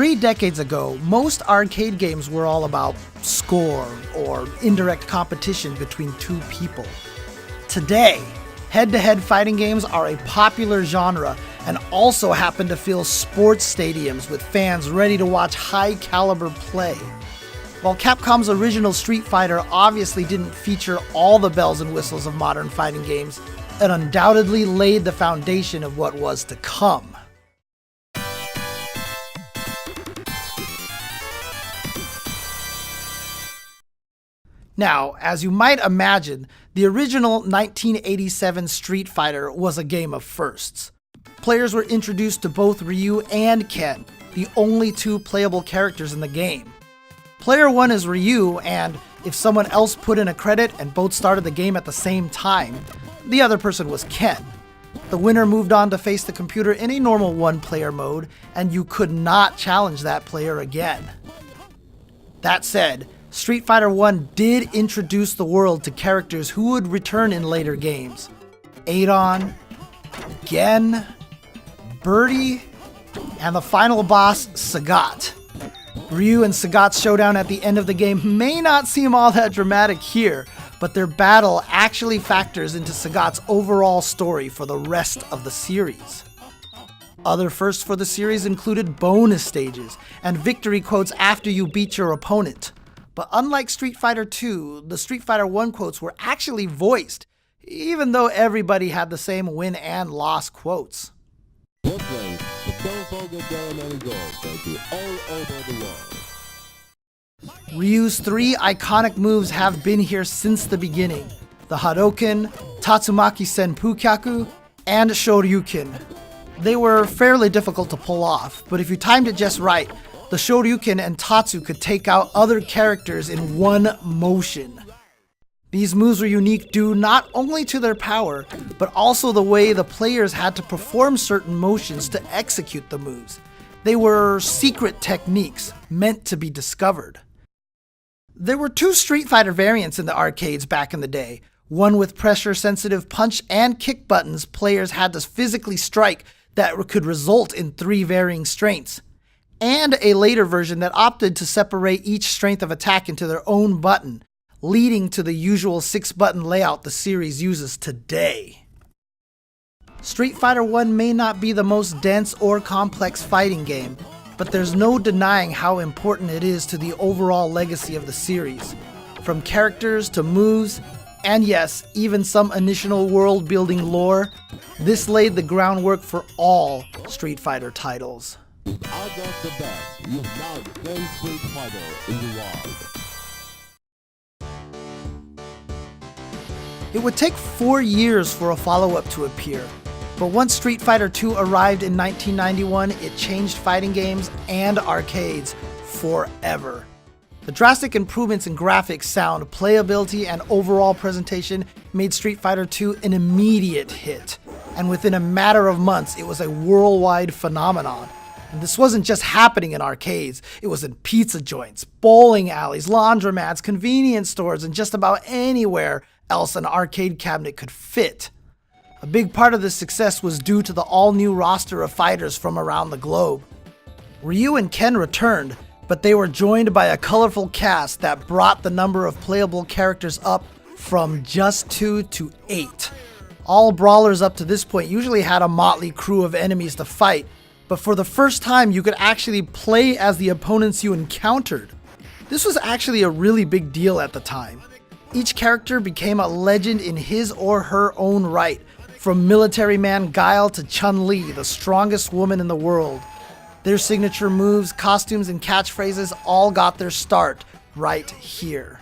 3 decades ago, most arcade games were all about score or indirect competition between two people. Today, head-to-head fighting games are a popular genre and also happen to fill sports stadiums with fans ready to watch high-caliber play. While Capcom's original Street Fighter obviously didn't feature all the bells and whistles of modern fighting games, it undoubtedly laid the foundation of what was to come. Now, as you might imagine, the original 1987 Street Fighter was a game of firsts. Players were introduced to both Ryu and Ken, the only two playable characters in the game. Player 1 is Ryu, and if someone else put in a credit and both started the game at the same time, the other person was Ken. The winner moved on to face the computer in a normal one-player mode, and you could not challenge that player again. That said, Street Fighter 1 did introduce the world to characters who would return in later games. Adon, Gen, Birdie, and the final boss, Sagat. Ryu and Sagat's showdown at the end of the game may not seem all that dramatic here, but their battle actually factors into Sagat's overall story for the rest of the series. Other firsts for the series included bonus stages and victory quotes after you beat your opponent. But unlike Street Fighter 2, the Street Fighter 1 quotes were actually voiced, even though everybody had the same win and loss quotes. Brooklyn, but don't forget Germany gold, thank you all over the world. Ryu's 3 iconic moves have been here since the beginning: the Hadouken, Tatsumaki Senpukyaku, and Shoryuken. They were fairly difficult to pull off, but if you timed it just right, the Shoryuken and Tatsu could take out other characters in one motion. These moves were unique due not only to their power, but also the way the players had to perform certain motions to execute the moves. They were secret techniques meant to be discovered. There were 2 Street Fighter variants in the arcades back in the day, one with pressure-sensitive punch and kick buttons players had to physically strike that could result in 3 varying strengths, and a later version that opted to separate each strength of attack into their own button, leading to the usual 6-button layout the series uses today. Street Fighter 1 may not be the most dense or complex fighting game, but there's no denying how important it is to the overall legacy of the series. From characters to moves, and yes, even some initial world-building lore, this laid the groundwork for all Street Fighter titles. Out of the best, you now play Street Fighter in the world. It would take 4 years for a follow-up to appear, but once Street Fighter II arrived in 1991, it changed fighting games and arcades forever. The drastic improvements in graphics, sound, playability, and overall presentation made Street Fighter II an immediate hit, and within a matter of months, it was a worldwide phenomenon. And this wasn't just happening in arcades, it was in pizza joints, bowling alleys, laundromats, convenience stores, and just about anywhere else an arcade cabinet could fit. A big part of this success was due to the all-new roster of fighters from around the globe. Ryu and Ken returned, but they were joined by a colorful cast that brought the number of playable characters up from just 2 to 8. All brawlers up to this point usually had a motley crew of enemies to fight, but for the first time you could actually play as the opponents you encountered. This was actually a really big deal at the time. Each character became a legend in his or her own right, from military man Guile to Chun-Li, the strongest woman in the world. Their signature moves, costumes, and catchphrases all got their start right here.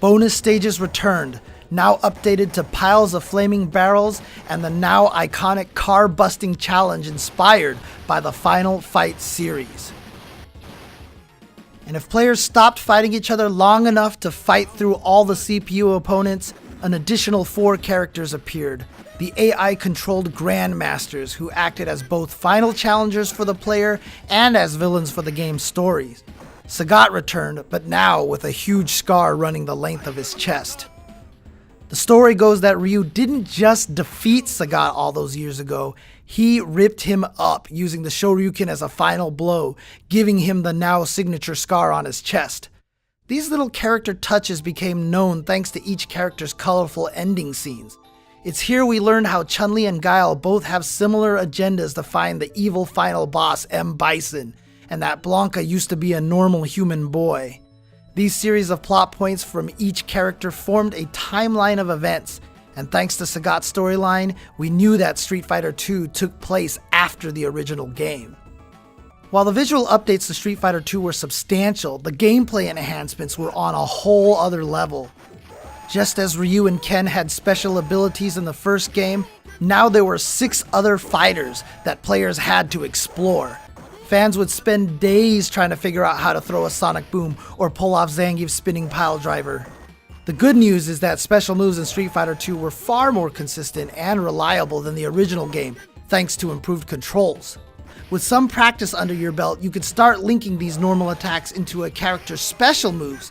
Bonus stages returned, now updated to piles of flaming barrels and the now iconic car-busting challenge inspired by the Final Fight series. And if players stopped fighting each other long enough to fight through all the CPU opponents, an additional 4 characters appeared, the AI-controlled Grandmasters, who acted as both final challengers for the player and as villains for the game's stories. Sagat returned, but now with a huge scar running the length of his chest. The story goes that Ryu didn't just defeat Sagat all those years ago, He ripped him up using the Shoryuken as a final blow, giving him the now signature scar on his chest. These little character touches became known thanks to each character's colorful ending scenes. It's here we learned how Chun-Li and Guile both have similar agendas to find the evil final boss M. Bison, and that Blanca used to be a normal human boy. These series of plot points from each character formed a timeline of events, and thanks to Sagat's storyline, we knew that Street Fighter II took place after the original game. While the visual updates to Street Fighter II were substantial, the gameplay enhancements were on a whole other level. Just as Ryu and Ken had special abilities in the first game, now there were 6 other fighters that players had to explore. Fans would spend days trying to figure out how to throw a sonic boom or pull off Zangief's spinning pile driver. The good news is that special moves in Street Fighter II were far more consistent and reliable than the original game, thanks to improved controls. With some practice under your belt, you could start linking these normal attacks into a character's special moves,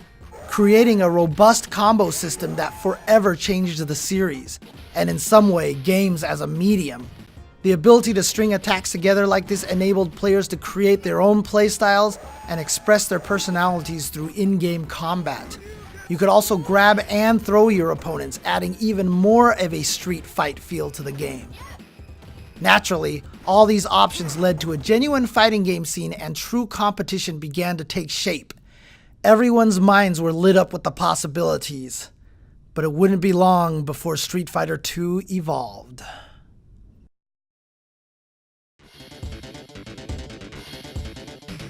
creating a robust combo system that forever changed the series, and in some way, games as a medium. The ability to string attacks together like this enabled players to create their own playstyles and express their personalities through in-game combat. You could also grab and throw your opponents, adding even more of a street fight feel to the game. Naturally, all these options led to a genuine fighting game scene and true competition began to take shape. Everyone's minds were lit up with the possibilities, but it wouldn't be long before Street Fighter II evolved.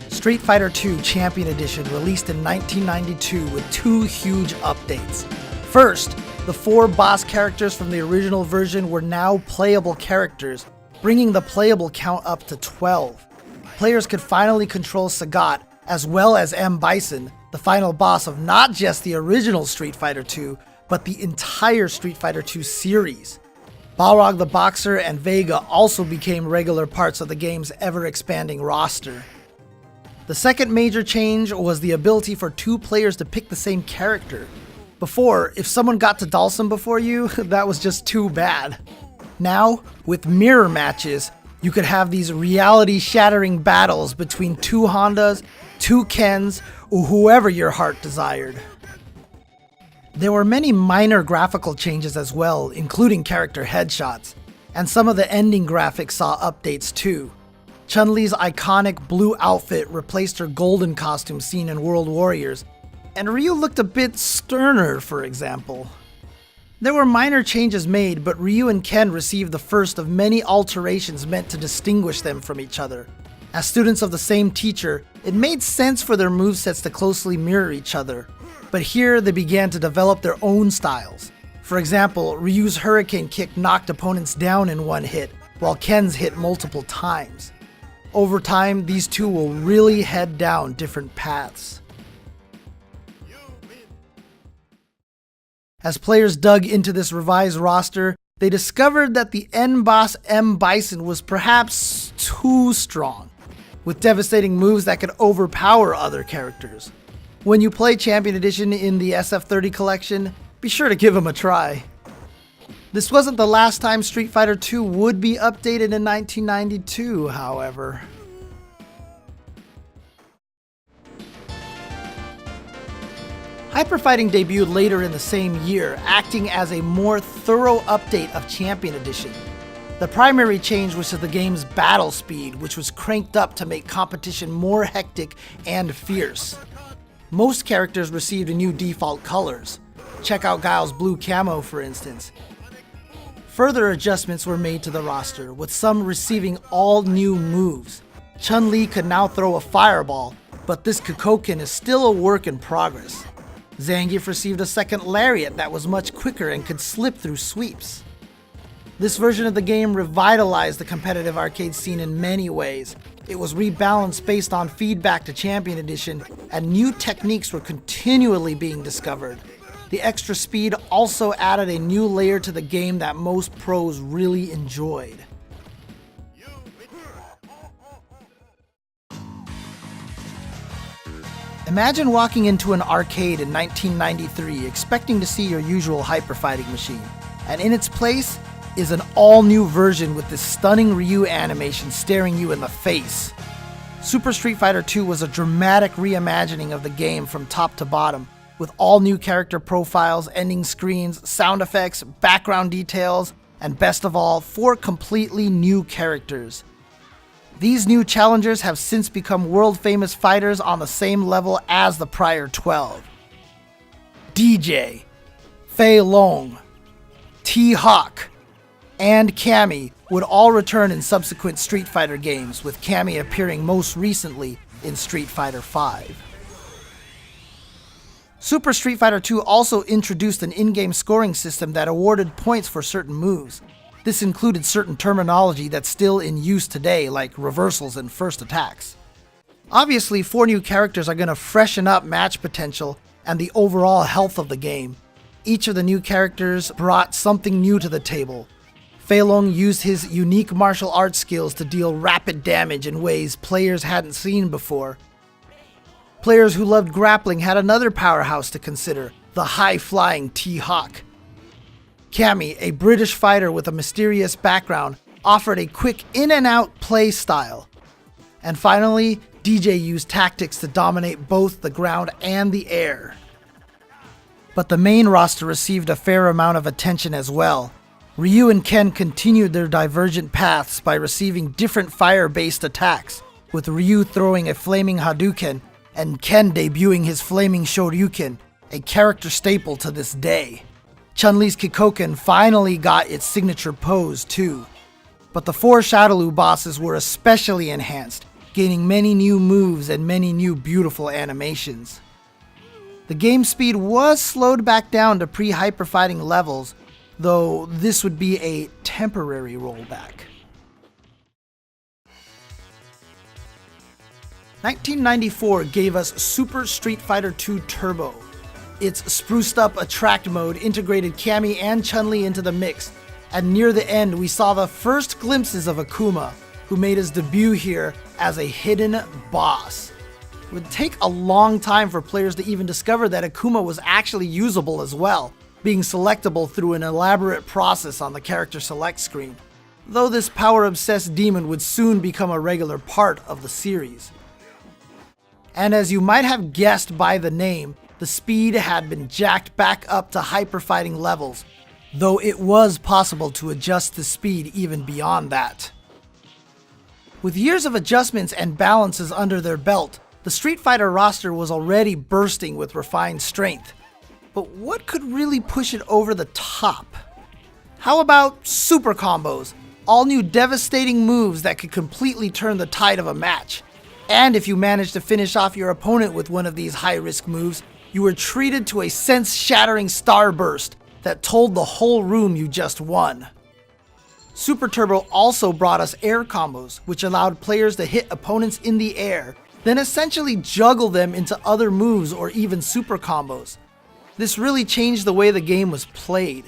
Street Fighter II Champion Edition released in 1992 with 2 huge updates. First, the 4 boss characters from the original version were now playable characters, bringing the playable count up to 12. Players could finally control Sagat, as well as M. Bison, the final boss of not just the original Street Fighter II, but the entire Street Fighter II series. Balrog the Boxer and Vega also became regular parts of the game's ever-expanding roster. The second major change was the ability for 2 players to pick the same character. Before, if someone got to Dalsum before you, that was just too bad. Now, with mirror matches, you could have these reality-shattering battles between 2 Hondas, 2 Kens, or whoever your heart desired. There were many minor graphical changes as well, including character headshots, and some of the ending graphics saw updates too. Chun-Li's iconic blue outfit replaced her golden costume seen in World Warriors, and Ryu looked a bit sterner, for example. There were minor changes made, but Ryu and Ken received the first of many alterations meant to distinguish them from each other. As students of the same teacher, it made sense for their movesets to closely mirror each other, but here they began to develop their own styles. For example, Ryu's Hurricane Kick knocked opponents down in one hit, while Ken's hit multiple times. Over time, these two will really head down different paths. As players dug into this revised roster, they discovered that the end boss M. Bison was perhaps too strong, with devastating moves that could overpower other characters. When you play Champion Edition in the SF30 collection, be sure to give him a try. This wasn't the last time Street Fighter II would be updated in 1992, however. Hyperfighting debuted later in the same year, acting as a more thorough update of Champion Edition. The primary change was to the game's battle speed, which was cranked up to make competition more hectic and fierce. Most characters received new default colors. Check out Guile's blue camo, for instance. Further adjustments were made to the roster, with some receiving all new moves. Chun-Li could now throw a fireball, but this Kukoken is still a work in progress. Zangief received a second lariat that was much quicker and could slip through sweeps. This version of the game revitalized the competitive arcade scene in many ways. It was rebalanced based on feedback to Champion Edition, and new techniques were continually being discovered. The extra speed also added a new layer to the game that most pros really enjoyed. Imagine walking into an arcade in 1993 expecting to see your usual hyperfighting machine, and in its place, is an all-new version with this stunning Ryu animation staring you in the face. Super Street Fighter II was a dramatic reimagining of the game from top to bottom, with all new character profiles, ending screens, sound effects, background details, and best of all, 4 completely new characters. These new challengers have since become world-famous fighters on the same level as the prior 12. DJ, Fei Long, T-Hawk, and Cammy would all return in subsequent Street Fighter games, with Cammy appearing most recently in Street Fighter V. Super Street Fighter II also introduced an in-game scoring system that awarded points for certain moves. This included certain terminology that's still in use today, like reversals and first attacks. Obviously, 4 new characters are going to freshen up match potential and the overall health of the game. Each of the new characters brought something new to the table. Fei Long used his unique martial arts skills to deal rapid damage in ways players hadn't seen before. Players who loved grappling had another powerhouse to consider, the high-flying T-Hawk. Cammy, a British fighter with a mysterious background, offered a quick in-and-out play style. And finally, DJ used tactics to dominate both the ground and the air. But the main roster received a fair amount of attention as well. Ryu and Ken continued their divergent paths by receiving different fire-based attacks, with Ryu throwing a flaming Hadouken and Ken debuting his flaming Shoryuken, a character staple to this day. Chun-Li's Kikoken finally got its signature pose too. But the 4 Shadaloo bosses were especially enhanced, gaining many new moves and many new beautiful animations. The game speed was slowed back down to pre-hyper fighting levels, though this would be a temporary rollback. 1994 gave us Super Street Fighter II Turbo. Its spruced up attract mode integrated Cammy and Chun-Li into the mix, and near the end we saw the first glimpses of Akuma, who made his debut here as a hidden boss. It would take a long time for players to even discover that Akuma was actually usable as well, being selectable through an elaborate process on the character select screen, though this power-obsessed demon would soon become a regular part of the series. And as you might have guessed by the name, the speed had been jacked back up to hyper fighting levels, though it was possible to adjust the speed even beyond that. With years of adjustments and balances under their belt, the Street Fighter roster was already bursting with refined strength. But what could really push it over the top? How about super combos? All new devastating moves that could completely turn the tide of a match. And if you managed to finish off your opponent with one of these high-risk moves, you were treated to a sense-shattering starburst that told the whole room you just won. Super Turbo also brought us air combos, which allowed players to hit opponents in the air, then essentially juggle them into other moves or even super combos. This really changed the way the game was played.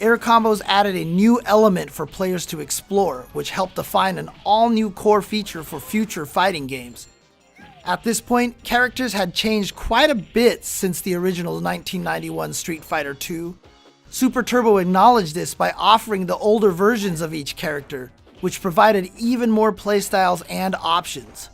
Air combos added a new element for players to explore, which helped define an all-new core feature for future fighting games. At this point, characters had changed quite a bit since the original 1991 Street Fighter II. Super Turbo acknowledged this by offering the older versions of each character, which provided even more playstyles and options.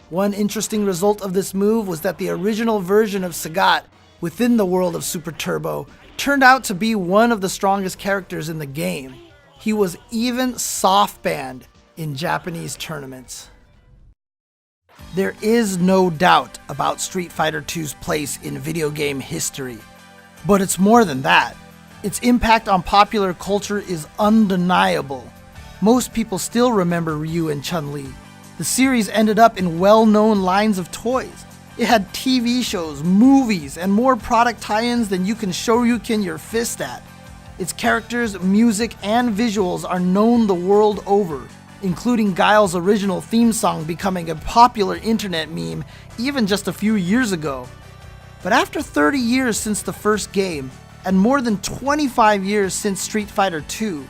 One interesting result of this move was that the original version of Sagat within the world of Super Turbo turned out to be one of the strongest characters in the game. He was even soft-banned in Japanese tournaments. There is no doubt about Street Fighter II's place in video game history, but it's more than that. Its impact on popular culture is undeniable. Most people still remember Ryu and Chun-Li. The series ended up in well-known lines of toys. It had TV shows, movies, and more product tie-ins than you can Shoryuken your fist at. Its characters, music, and visuals are known the world over, including Guile's original theme song becoming a popular internet meme even just a few years ago. But after 30 years since the first game, and more than 25 years since Street Fighter II,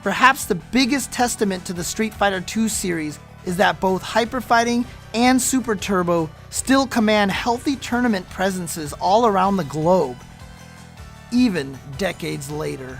perhaps the biggest testament to the Street Fighter II series is that both Hyper Fighting and Super Turbo still command healthy tournament presences all around the globe, even decades later.